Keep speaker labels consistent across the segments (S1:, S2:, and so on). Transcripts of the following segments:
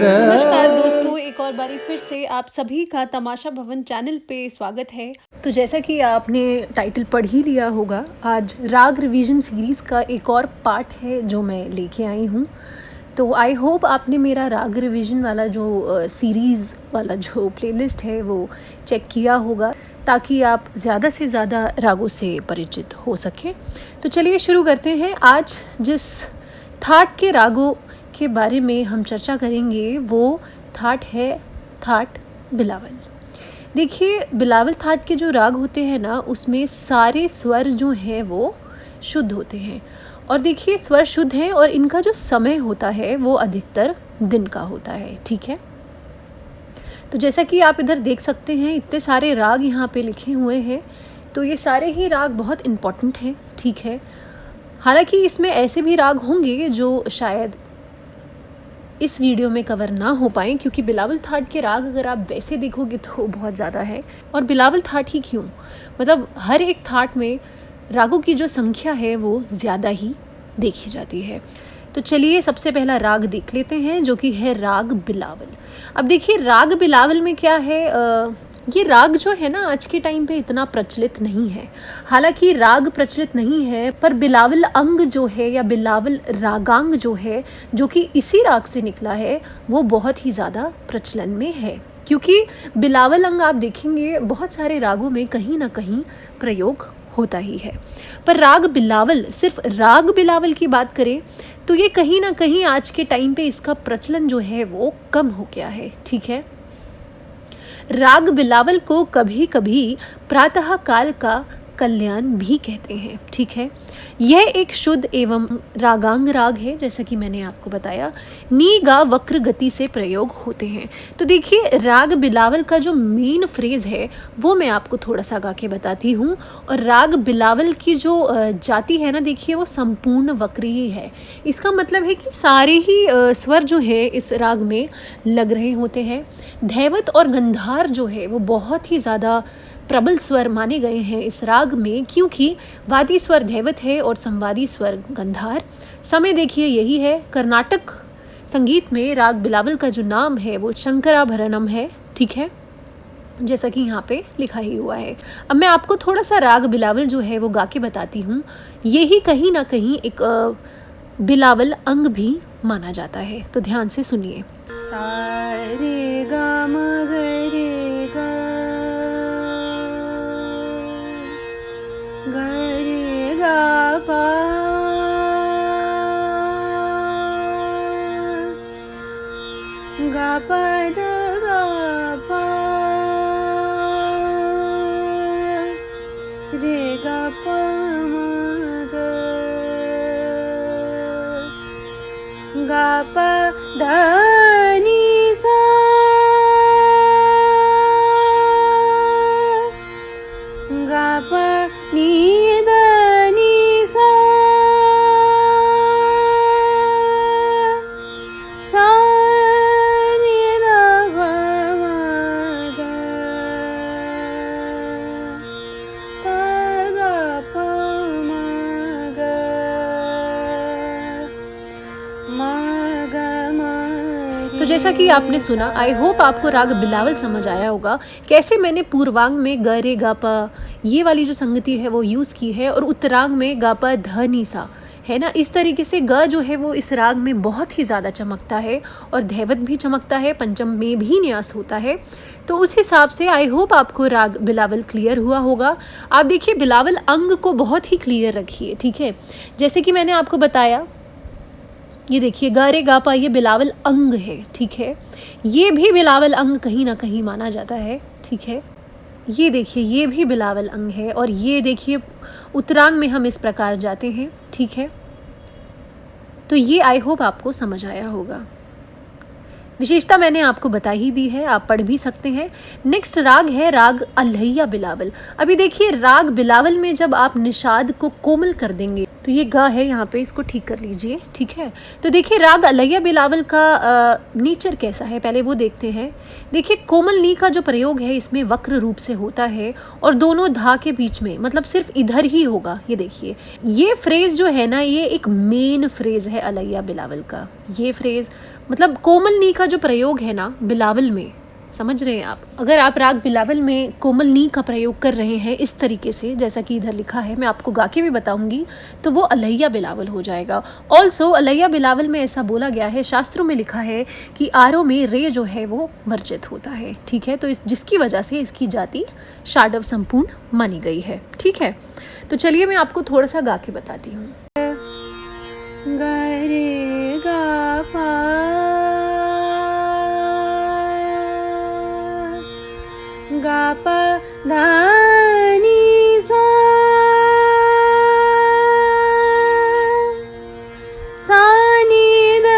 S1: नमस्कार दोस्तों, एक और बारी फिर से आप सभी का तमाशा भवन चैनल पे स्वागत है। तो जैसा कि आपने टाइटल पढ़ ही लिया होगा, आज राग रिवीजन सीरीज़ का एक और पार्ट है जो मैं लेके आई हूँ। तो आई होप आपने मेरा राग रिवीजन वाला जो सीरीज़ वाला जो प्लेलिस्ट है वो चेक किया होगा, ताकि आप ज़्यादा से ज़्यादा रागों से परिचित हो सकें। तो चलिए शुरू करते हैं। आज जिस थाट के रागों के बारे में हम चर्चा करेंगे वो थाट है थाट बिलावल। देखिए, बिलावल थाट के जो राग होते हैं ना, उसमें सारे स्वर जो हैं वो शुद्ध होते हैं। और देखिए, स्वर शुद्ध हैं और इनका जो समय होता है वो अधिकतर दिन का होता है। ठीक है, तो जैसा कि आप इधर देख सकते हैं, इतने सारे राग यहाँ पे लिखे हुए हैं। तो ये सारे ही राग बहुत इम्पॉर्टेंट हैं। ठीक है, हालांकि इसमें ऐसे भी राग होंगे जो शायद इस वीडियो में कवर ना हो पाएँ, क्योंकि बिलावल थाट के राग अगर आप वैसे देखोगे तो बहुत ज़्यादा है। और बिलावल थाट ही क्यों, मतलब हर एक थाट में रागों की जो संख्या है वो ज़्यादा ही देखी जाती है। तो चलिए सबसे पहला राग देख लेते हैं, जो कि है राग बिलावल। अब देखिए, राग बिलावल में क्या है, ये राग जो है ना आज के टाइम पे इतना प्रचलित नहीं है। हालांकि राग प्रचलित नहीं है, पर बिलावल अंग जो है या बिलावल रागांग जो है, जो कि इसी राग से निकला है, वो बहुत ही ज़्यादा प्रचलन में है। क्योंकि बिलावल अंग आप देखेंगे बहुत सारे रागों में कहीं ना कहीं प्रयोग होता ही है। पर राग बिलावल, सिर्फ राग बिलावल की बात करें तो ये कहीं ना कहीं आज के टाइम पे इसका प्रचलन जो है वो कम हो गया है। ठीक है, राग बिलावल को कभी कभी प्रातः काल का कल्याण भी कहते हैं। ठीक है, यह एक शुद्ध एवं रागांग राग है, जैसा कि मैंने आपको बताया। नी गा वक्र गति से प्रयोग होते हैं। तो देखिए, राग बिलावल का जो मेन फ्रेज है वो मैं आपको थोड़ा सा गा के बताती हूँ। और राग बिलावल की जो जाति है ना, देखिए वो संपूर्ण वक्र ही है। इसका मतलब है कि सारे ही स्वर जो है इस राग में लग रहे होते हैं। धैवत और गंधार जो है वो बहुत ही ज़्यादा प्रबल स्वर माने गए हैं इस राग में, क्योंकि वादी स्वर धैवत है और संवादी स्वर गंधार। समय देखिए यही है। कर्नाटक संगीत में राग बिलावल का जो नाम है वो शंकराभरणम है। ठीक है, जैसा कि यहाँ पे लिखा ही हुआ है। अब मैं आपको थोड़ा सा राग बिलावल जो है वो गा के बताती हूँ। यही कहीं ना कहीं एक बिलावल अंग भी माना जाता है, तो ध्यान से सुनिए। सारे गा म ग रे गा, ग रे गा पा, गा पा द गा पा, रे गा पा म ग, गा पा ध नि सा, गा पा नि द नि सा, सा नि द प म ग, प ग प म ग, म ग म। तो जैसा कि आपने सुना, आई होप आपको राग बिलावल समझ आया होगा। कैसे मैंने पूर्वांग में ग रे गा पा ये वाली जो संगति है वो यूज़ की है, और उत्तरांग में गा पा ध नि सा है ना। इस तरीके से ग जो है वो इस राग में बहुत ही ज़्यादा चमकता है, और धैवत भी चमकता है, पंचम में भी न्यास होता है। तो उस हिसाब से आई होप आपको राग बिलावल क्लियर हुआ होगा। आप देखिए, बिलावल अंग को बहुत ही क्लियर रखिए। ठीक है, जैसे कि मैंने आपको बताया, ये देखिए गा रे गा पा, ये बिलावल अंग है। ठीक है, ये भी बिलावल अंग कहीं ना कहीं माना जाता है। ठीक है, ये देखिए ये भी बिलावल अंग है। और ये देखिए उत्तरांग में हम इस प्रकार जाते हैं। ठीक है, तो ये आई होप आपको समझ आया होगा। विशेषता मैंने आपको बता ही दी है, आप पढ़ भी सकते हैं। नेक्स्ट राग है राग अल्हैया बिलावल। अभी देखिए, राग बिलावल में जब आप निषाद को कोमल कर देंगे तो ये ग है यहाँ पे, इसको ठीक कर लीजिए, ठीक है। तो देखिए राग अलैया बिलावल का नेचर कैसा है, पहले वो देखते हैं। देखिए कोमल नी का जो प्रयोग है इसमें वक्र रूप से होता है और दोनों धा के बीच में, मतलब सिर्फ इधर ही होगा। ये देखिए ये फ्रेज जो है ना, ये एक मेन फ्रेज है अलैया बिलावल का। ये फ्रेज मतलब कोमल नी का जो प्रयोग है ना बिलावल में, समझ रहे हैं आप। अगर आप राग बिलावल में कोमल नी का प्रयोग कर रहे हैं इस तरीके से, जैसा कि इधर लिखा है, मैं आपको गा के भी बताऊंगी, तो वो अलैया बिलावल हो जाएगा। ऑल्सो अलैया बिलावल में ऐसा बोला गया है, शास्त्रों में लिखा है कि आरों में रे जो है वो वर्जित होता है, ठीक है। तो जिसकी वजह से इसकी जाति शाडव संपूर्ण मानी गई है, ठीक है। तो चलिए मैं आपको थोड़ा सा गा के बताती हूँ। गा रे गा पा गा पा धा नी सा सा नी ध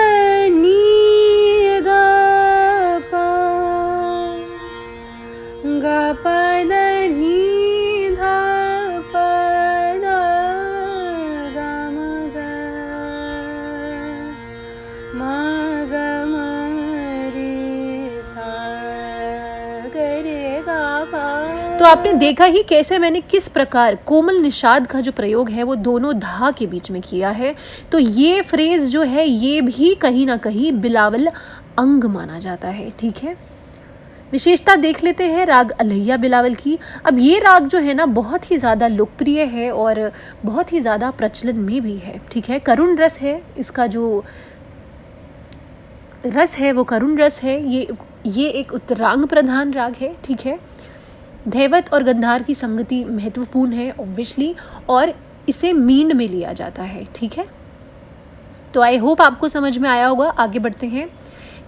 S1: नी गा पा गा पा ध नी धा पा धा गा म गा म गा म रे सा ग रे गा पा। तो आपने देखा ही कैसे मैंने किस प्रकार कोमल निषाद का जो प्रयोग है वो दोनों धा के बीच में किया है। तो ये फ्रेज जो है ये भी कहीं ना कहीं बिलावल अंग माना जाता है, ठीक है। विशेषता देख लेते हैं राग अलैया बिलावल की। अब ये राग जो है ना बहुत ही ज़्यादा लोकप्रिय है और बहुत ही ज़्यादा प्रचलन में भी है, ठीक है। करुण रस है इसका, जो रस है वो करुण रस है। ये एक उत्तरांग प्रधान राग है, ठीक है। धैवत और गंधार की संगति महत्वपूर्ण है ऑब्वियसली, और इसे मींड में लिया जाता है, ठीक है। तो आई होप आपको समझ में आया होगा। आगे बढ़ते हैं।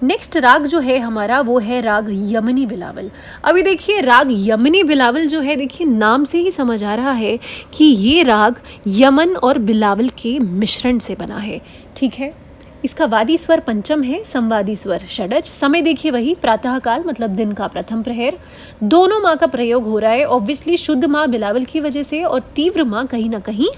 S1: नेक्स्ट राग जो है हमारा वो है राग यमनी बिलावल। अभी देखिए राग यमनी बिलावल जो है, देखिए नाम से ही समझ आ रहा है कि ये राग यमन और बिलावल के मिश्रण से बना है, ठीक है। इसका वादी स्वर पंचम है, संवादी स्वर षडज। समय देखिए वही प्रातःकाल, मतलब दिन का प्रथम प्रहर। दोनों माँ का प्रयोग हो रहा है ऑब्वियसली, शुद्ध माँ बिलावल की वजह से और तीव्र माँ कहीं ना कहीं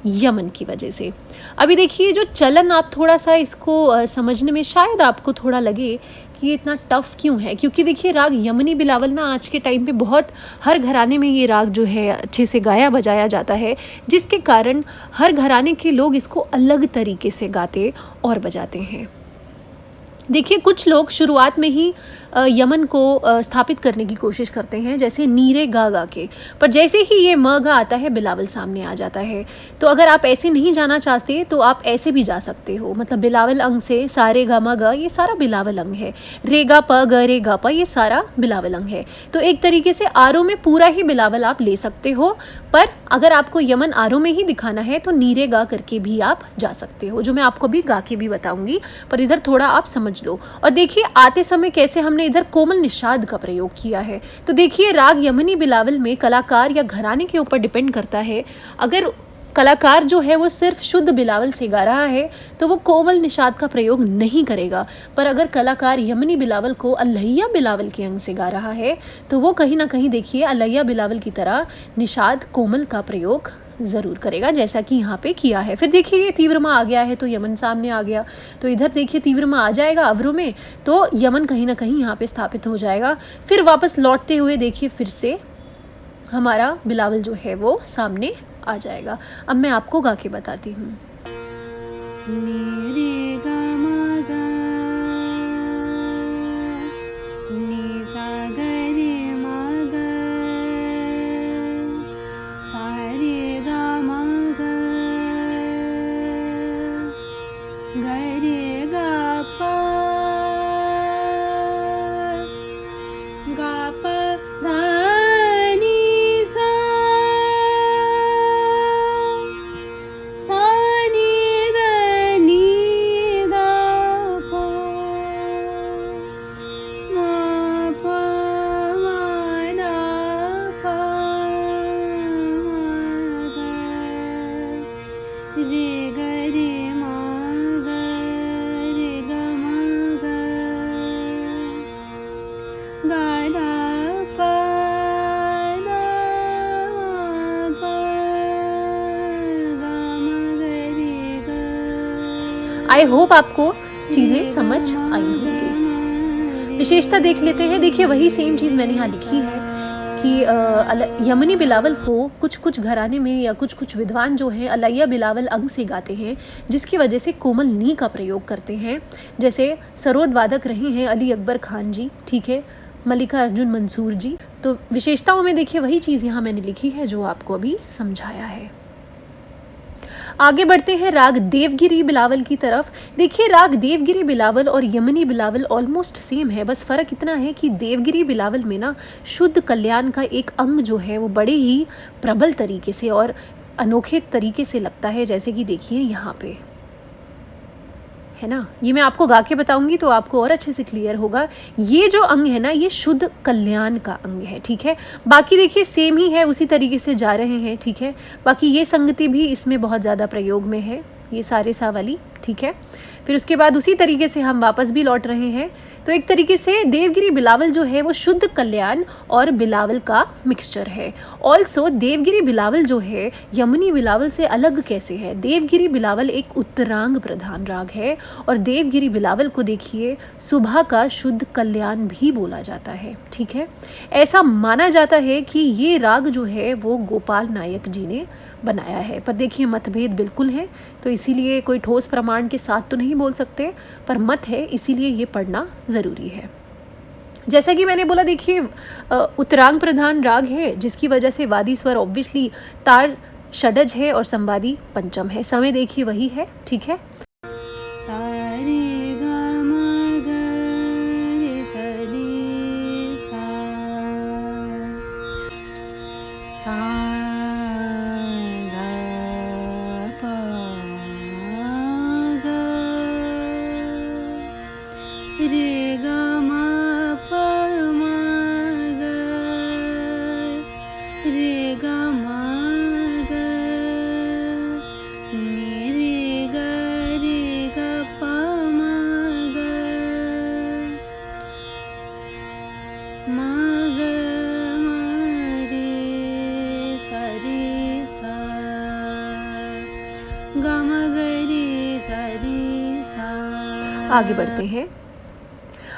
S1: यमन की वजह से। अभी देखिए जो चलन, आप थोड़ा सा इसको समझने में शायद आपको थोड़ा लगे कि ये इतना टफ क्यों है, क्योंकि देखिए राग यमनी बिलावल ना आज के टाइम पे बहुत हर घराने में ये राग जो है अच्छे से गाया बजाया जाता है, जिसके कारण हर घराने के लोग इसको अलग तरीके से गाते और बजाते हैं। देखिए कुछ लोग शुरुआत में ही यमन को स्थापित करने की कोशिश करते हैं, जैसे नीरे गा के, पर जैसे ही ये म गा आता है बिलावल सामने आ जाता है। तो अगर आप ऐसे नहीं जाना चाहते तो आप ऐसे भी जा सकते हो, मतलब बिलावल अंग से सारे गा म ग, ये सारा बिलावल अंग है। रे गा प ग रे गा प, ये सारा बिलावल अंग है। तो एक तरीके से आरों में पूरा ही बिलावल आप ले सकते हो, पर अगर आपको यमन आरों में ही दिखाना है तो नीरे गा करके भी आप जा सकते हो, जो मैं आपको भी गा के भी बताऊंगी, पर इधर थोड़ा आप समझ लो। और देखिए आते समय कैसे हमने इधर कोमल निषाद का प्रयोग किया है। तो देखिए राग यमनी बिलावल में कलाकार या घराने के ऊपर डिपेंड करता है। अगर कलाकार जो है वो सिर्फ शुद्ध बिलावल से गा रहा है तो वो कोमल निषाद का प्रयोग नहीं करेगा, पर अगर कलाकार यमनी बिलावल को अलैया बिलावल के अंग से गा रहा है तो वो कहीं ना कहीं देखिए अलैया बिलावल की तरह निषाद कोमल का प्रयोग ज़रूर करेगा, जैसा कि यहाँ पे किया है। फिर देखिए ये तीव्रमा आ गया है तो यमन सामने आ गया, तो इधर देखिए तीव्रमा आ जाएगा अवरों में, तो यमन कहीं ना कहीं यहाँ पे स्थापित हो जाएगा। फिर वापस लौटते हुए देखिए फिर से हमारा बिलावल जो है वो सामने आ जाएगा। अब मैं आपको गा के बताती हूँ। नी गा मा गा नी सा ग रे मा गा सा रे गा मा गा ग रे गा पा गा पा धा नी सा सा नी ध नी धा पा मा पा मा धा पा मा गा रे ग रे मा ग रे ग मा ग गा धा पा धा पा गा मा ग आई होप आपको चीज़ें समझ आई होंगी। विशेषता देख लेते हैं। देखिए वही सेम चीज़ मैंने यहाँ लिखी है कि यमनी बिलावल को कुछ कुछ घराने में या कुछ कुछ विद्वान जो हैं अलैया बिलावल अंग से गाते हैं, जिसकी वजह से कोमल नी का प्रयोग करते हैं। जैसे सरोद वादक रहे हैं अली अकबर खान जी, ठीक है, मल्लिका अर्जुन मंसूर जी। तो विशेषताओं में देखिए वही चीज़ यहाँ मैंने लिखी है जो आपको अभी समझाया है। आगे बढ़ते हैं राग देवगिरी बिलावल की तरफ। देखिए राग देवगिरी बिलावल और यमनी बिलावल ऑलमोस्ट सेम है, बस फ़र्क इतना है कि देवगिरी बिलावल में ना शुद्ध कल्याण का एक अंग जो है वो बड़े ही प्रबल तरीके से और अनोखे तरीके से लगता है, जैसे कि देखिए यहाँ पे है ना। ये मैं आपको गा के बताऊंगी तो आपको और अच्छे से क्लियर होगा। ये जो अंग है ना ये शुद्ध कल्याण का अंग है, ठीक है। बाकी देखिए सेम ही है, उसी तरीके से जा रहे हैं, ठीक है। बाकी ये संगति भी इसमें बहुत ज़्यादा प्रयोग में है, ये सारे सा वाली, ठीक है। फिर उसके बाद उसी तरीके से हम वापस भी लौट रहे हैं। तो एक तरीके से देवगिरी बिलावल जो है वो शुद्ध कल्याण और बिलावल का मिक्सचर है। ऑल्सो देवगिरी बिलावल जो है यमनी बिलावल से अलग कैसे है। देवगिरी बिलावल एक उत्तरांग प्रधान राग है और देवगिरी बिलावल को देखिए सुबह का शुद्ध कल्याण भी बोला जाता है, ठीक है। ऐसा माना जाता है कि ये राग जो है वो गोपाल नायक जी ने बनाया है, पर देखिए मतभेद बिल्कुल है, तो इसीलिए कोई ठोस प्रमाण के साथ तो नहीं बोल सकते, पर मत है इसीलिए ये पढ़ना ज़रूरी है। जैसा कि मैंने बोला देखिए उत्तरांग प्रधान राग है, जिसकी वजह से वादी स्वर ऑब्वियसली तार षडज है और संवादी पंचम है। समय देखिए वही है, ठीक है।
S2: रे ग म प म ग रे ग म ग नि रे ग प म ग म रे सा रे सा ग म ग रे सा रे सा।
S1: आगे बढ़ते हैं।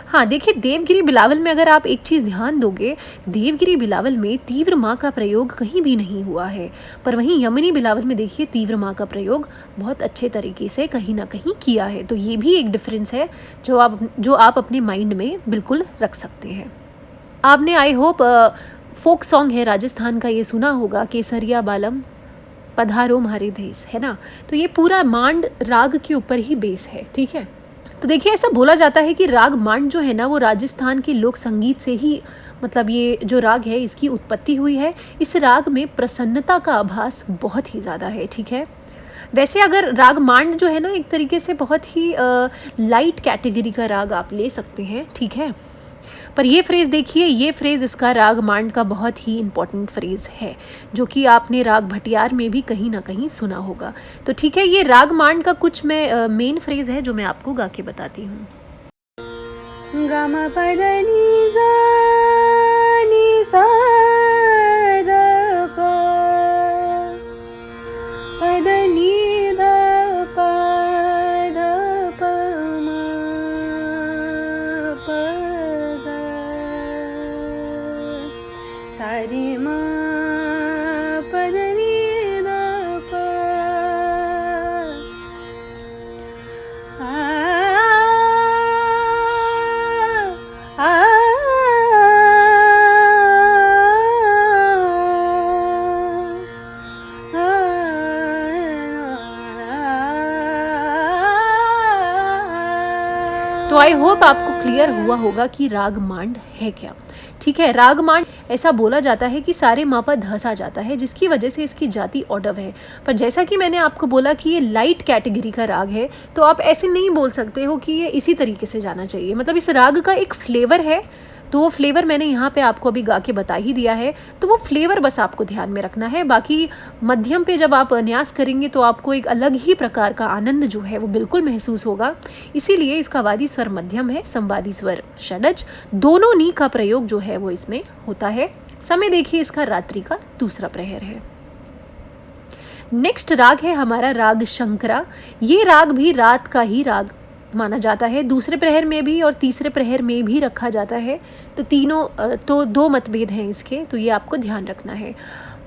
S1: हाँ देखिए देवगिरी बिलावल में अगर आप एक चीज़ ध्यान दोगे, देवगिरी बिलावल में तीव्र माँ का प्रयोग कहीं भी नहीं हुआ है, पर वहीं यमनी बिलावल में देखिए तीव्र माँ का प्रयोग बहुत अच्छे तरीके से कहीं ना कहीं किया है। तो ये भी एक डिफरेंस है जो आप अपने माइंड में बिल्कुल रख सकते हैं। आपने आई होप फोक सॉन्ग है राजस्थान का, ये सुना होगा, केसरिया बालम पधारो म्हारे देश, है ना। तो ये पूरा मांड राग के ऊपर ही बेस है, ठीक है। तो देखिए ऐसा बोला जाता है कि राग मांड जो है ना वो राजस्थान के लोक संगीत से ही, मतलब ये जो राग है इसकी उत्पत्ति हुई है। इस राग में प्रसन्नता का आभास बहुत ही ज़्यादा है, ठीक है। वैसे अगर राग मांड जो है ना एक तरीके से बहुत ही लाइट कैटेगरी का राग आप ले सकते हैं, ठीक है। पर ये फ्रेज़ देखिए, ये फ्रेज़ इसका राग मांड का बहुत ही इम्पॉर्टेंट फ्रेज़ है, जो कि आपने राग भटियार में भी कहीं ना कहीं सुना होगा। तो ठीक है, ये राग मांड का कुछ मैं मेन फ्रेज़ है जो मैं आपको गा के बताती हूँ।
S2: ग म प द नि सा नि सा द प प द नि द प द प म प ग सा रे म प द नि द प
S1: तो आई होप आपको क्लियर हुआ होगा कि राग मांड है क्या, ठीक है। राग मांड ऐसा बोला जाता है कि सारे मापा धस आ जाता है, जिसकी वजह से इसकी जाति ऑडव है। पर जैसा कि मैंने आपको बोला कि ये लाइट कैटेगरी का राग है, तो आप ऐसे नहीं बोल सकते हो कि ये इसी तरीके से जाना चाहिए। मतलब इस राग का एक फ्लेवर है, तो वो फ्लेवर मैंने यहाँ पे आपको अभी गा के बता ही दिया है, तो वो फ्लेवर बस आपको ध्यान में रखना है। बाकी मध्यम पे जब आप न्यास करेंगे तो आपको एक अलग ही प्रकार का आनंद जो है वो बिल्कुल महसूस होगा। इसीलिए इसका वादी स्वर मध्यम है, संवादी स्वर षडज, दोनों नी का प्रयोग जो है वो इसमें होता है। समय देखिए इसका रात्रि का दूसरा प्रहर है। नेक्स्ट राग है हमारा राग शंकरा। ये राग भी रात का ही राग माना जाता है, दूसरे प्रहर में भी और तीसरे प्रहर में भी रखा जाता है। तो तीनों तो दो मतभेद हैं इसके, तो ये आपको ध्यान रखना है।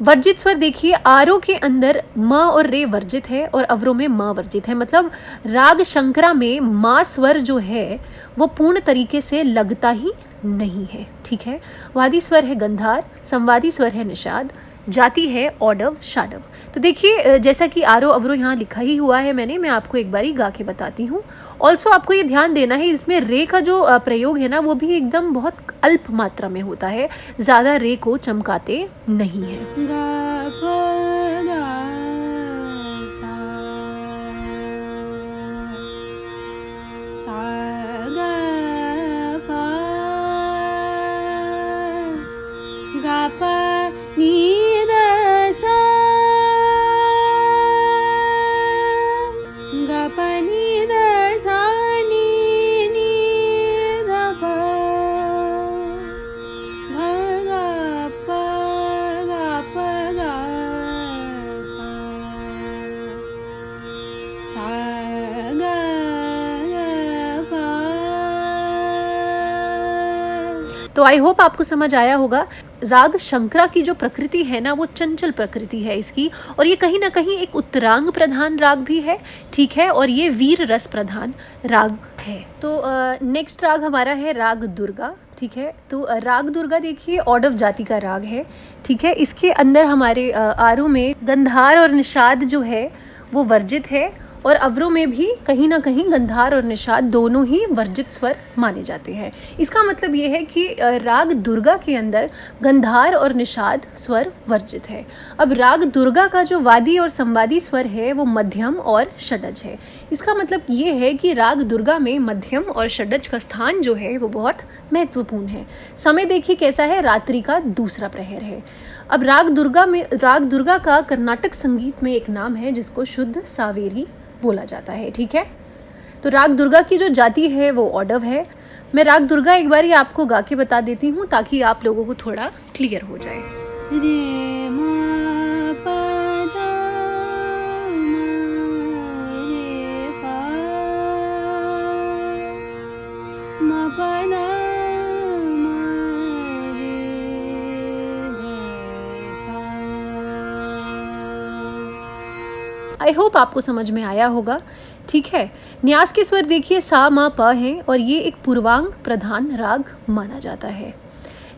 S1: वर्जित स्वर देखिए, आरों के अंदर म और रे वर्जित है और अवरों में म वर्जित है। मतलब राग शंकरा में मा स्वर जो है वो पूर्ण तरीके से लगता ही नहीं है। ठीक है, वादी स्वर है गंधार, संवादी स्वर है निषाद, जाति है औडव शाडव। तो देखिए जैसा कि आरो अवरो यहाँ लिखा ही हुआ है मैं आपको एक बारी गा के बताती हूँ। ऑल्सो आपको ये ध्यान देना है, इसमें रे का जो प्रयोग है ना वो भी एकदम बहुत अल्प मात्रा में होता है, ज़्यादा रे को चमकाते नहीं है।
S2: गा प गा सा सा गा प गा प नी द सा गा प नी द सा नी नी ध प ध गा प गा सा सा गा प।
S1: तो आई होप आपको समझ आया होगा। राग शंकरा की जो प्रकृति है ना वो चंचल प्रकृति है इसकी, और ये कहीं ना कहीं एक उत्तरांग प्रधान राग भी है। ठीक है, और ये वीर रस प्रधान राग है। तो नेक्स्ट राग हमारा है राग दुर्गा। ठीक है, तो राग दुर्गा देखिए औडव जाति का राग है। ठीक है, इसके अंदर हमारे आरों में गंधार और निषाद जो है वो वर्जित है, और अवरों में भी कहीं ना कहीं गंधार और निषाद दोनों ही वर्जित स्वर माने जाते हैं। इसका मतलब ये है कि राग दुर्गा के अंदर गंधार और निषाद स्वर वर्जित है। अब राग दुर्गा का जो वादी और संवादी स्वर है वो मध्यम और षडज है। इसका मतलब ये है कि राग दुर्गा में मध्यम और षडज का स्थान जो है वो बहुत महत्वपूर्ण है। समय देखिए कैसा है, रात्रि का दूसरा प्रहर है। अब राग दुर्गा का कर्नाटक संगीत में एक नाम है जिसको शुद्ध सावेरी बोला जाता है। ठीक है, तो राग दुर्गा की जो जाति है वो औडव है। मैं राग दुर्गा एक बार आपको गा के बता देती हूँ ताकि आप लोगों को थोड़ा क्लियर हो जाए।
S2: रे मा प ध म रे प म प ध म रे ग सा।
S1: आई होप आपको समझ में आया होगा। ठीक है, न्यास के स्वर देखिए सा म प हैं और ये एक पूर्वांग प्रधान राग माना जाता है।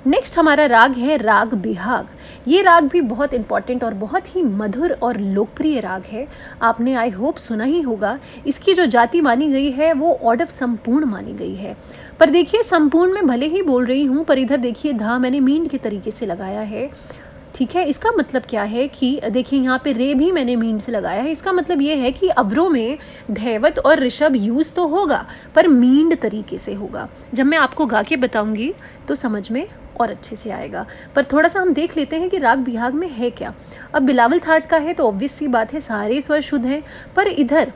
S1: नेक्स्ट हमारा राग है राग बिहाग। ये राग भी बहुत इंपॉर्टेंट और बहुत ही मधुर और लोकप्रिय राग है। आपने आई होप सुना ही होगा। इसकी जो जाति मानी गई है वो ऑडव संपूर्ण मानी गई है। पर देखिए संपूर्ण में भले ही बोल रही हूँ, पर इधर देखिए धा मैंने मींड के तरीके से लगाया है। ठीक है, इसका मतलब क्या है कि देखिए यहाँ पे रे भी मैंने मींड से लगाया है। इसका मतलब ये है कि अवरों में धैवत और ऋषभ यूज तो होगा पर मींड तरीके से होगा। जब मैं आपको गा के बताऊंगी तो समझ में और अच्छे से आएगा। पर थोड़ा सा हम देख लेते हैं कि राग बिहाग में है क्या। अब बिलावल थाट का है तो ऑब्वियस सी बात है सारे स्वर शुद्ध हैं, पर इधर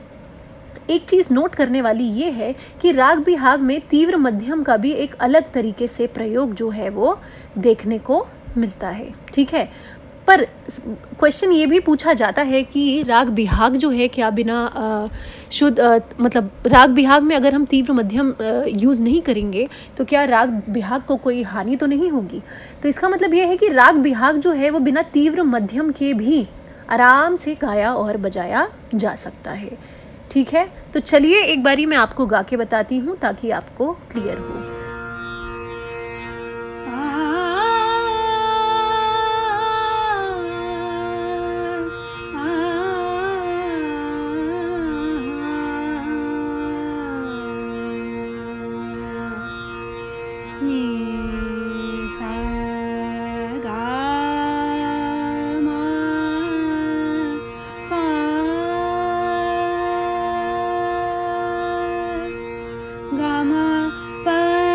S1: एक चीज़ नोट करने वाली ये है कि राग बिहाग में तीव्र मध्यम का भी एक अलग तरीके से प्रयोग जो है वो देखने को मिलता है। ठीक है, पर क्वेश्चन ये भी पूछा जाता है कि राग बिहाग जो है क्या बिना शुद्ध मतलब राग बिहाग में अगर हम तीव्र मध्यम यूज़ नहीं करेंगे तो क्या राग बिहाग को कोई हानि तो नहीं होगी। तो इसका मतलब ये है कि राग बिहाग जो है वो बिना तीव्र मध्यम के भी आराम से गाया और बजाया जा सकता है। ठीक है, तो चलिए एक बारी मैं आपको गा के बताती हूँ ताकि आपको क्लियर हो।
S2: ग म प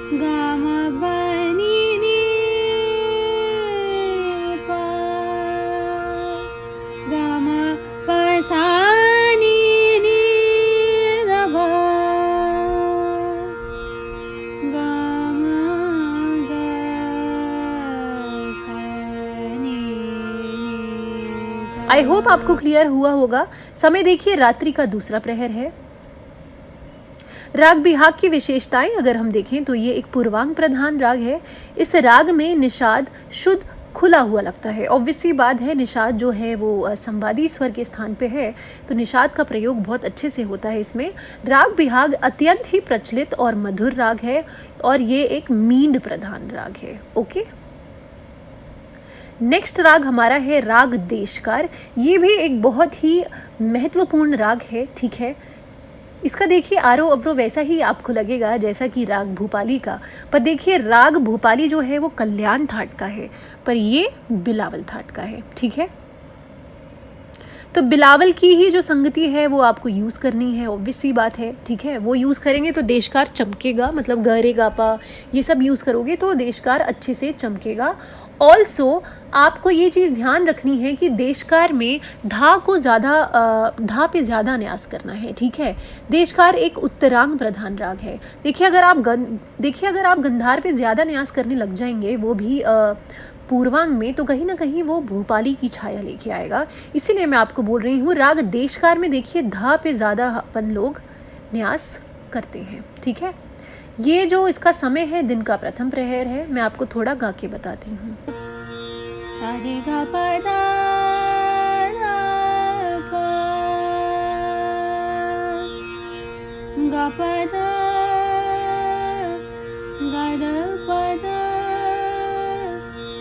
S2: गा मा पा नी नी पा गा मा पा सा नी नी ध पा गा मा गा सा नी नी सा।
S1: आई होप आपको क्लियर हुआ होगा। समय देखिए रात्रि का दूसरा प्रहर है। राग बिहाग की विशेषताएं अगर हम देखें तो ये एक पूर्वांग प्रधान राग है। इस राग में निषाद शुद्ध खुला हुआ लगता है। ऑब्वियसली बात है, निषाद जो है वो संवादी स्वर के स्थान पे है, तो निषाद का प्रयोग बहुत अच्छे से होता है इसमें। राग बिहाग अत्यंत ही प्रचलित और मधुर राग है और ये एक मींड प्रधान राग है। ओके, नेक्स्ट राग हमारा है राग देशकार। ये भी एक बहुत ही महत्वपूर्ण राग है, ठीक है। इसका देखिए आरोह अवरोह वैसा ही आपको लगेगा जैसा कि राग भूपाली का, पर देखिए राग भूपाली जो है वो कल्याण थाट का है, पर ये बिलावल थाट का है, ठीक है। तो बिलावल की ही जो संगति है वो आपको यूज़ करनी है, ऑब्वियस सी बात है, ठीक है। वो यूज़ करेंगे तो देशकार चमकेगा, मतलब ग रे गा पा ये सब यूज़ करोगे तो देशकार अच्छे से चमकेगा। ऑल्सो आपको ये चीज़ ध्यान रखनी है कि देशकार में धा को ज़्यादा धा पे ज़्यादा न्यास करना है, ठीक है। देशकार एक उत्तरांग प्रधान राग है। देखिए अगर आप गंधार पे ज़्यादा न्यास करने लग जाएंगे, वो भी पूर्वांग में, तो कहीं ना कहीं वो भोपाली की छाया लेके आएगा। इसीलिए मैं आपको बोल रही हूँ राग देशकार में देखिए धा पे ज़्यादा अपन लोग न्यास करते हैं, ठीक है। ये जो इसका समय है दिन का प्रथम प्रहर है। मैं आपको थोड़ा गा के बताती हूँ।
S2: सा रे गा पा दा दा पा गा पा दा गा दा पा दा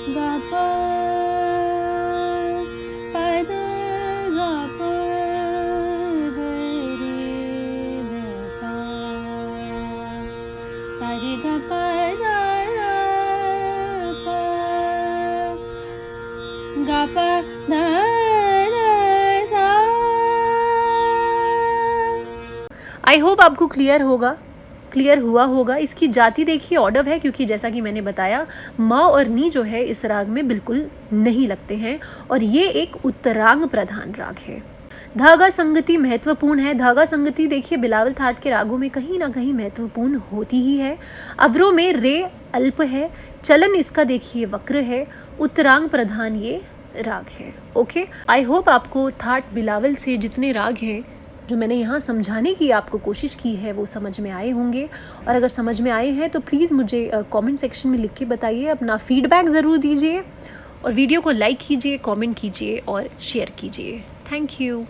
S2: गा पा पा दा गा पा ग रे ध सा सा रे गा पा दा पा गा पा दा सा।
S1: आई होप आपको क्लियर हुआ होगा। इसकी जाति देखिए ऑडव है, क्योंकि जैसा कि मैंने बताया म और नी जो है इस राग में बिल्कुल नहीं लगते हैं, और ये एक उत्तरांग प्रधान राग है। धागा संगति महत्वपूर्ण है। धागा संगति देखिए बिलावल थाट के रागों में कहीं ना कहीं महत्वपूर्ण होती ही है। अवरोह में रे अल्प है, चलन इसका देखिए वक्र है, उत्तरांग प्रधान ये राग है। ओके, आई होप आपको थाट बिलावल से जितने राग हैं जो मैंने यहाँ समझाने की आपको कोशिश की है वो समझ में आए होंगे। और अगर समझ में आए हैं तो प्लीज़ मुझे कमेंट सेक्शन में लिख के बताइए, अपना फीडबैक ज़रूर दीजिए, और वीडियो को लाइक कीजिए, कमेंट कीजिए और शेयर कीजिए। Thank you.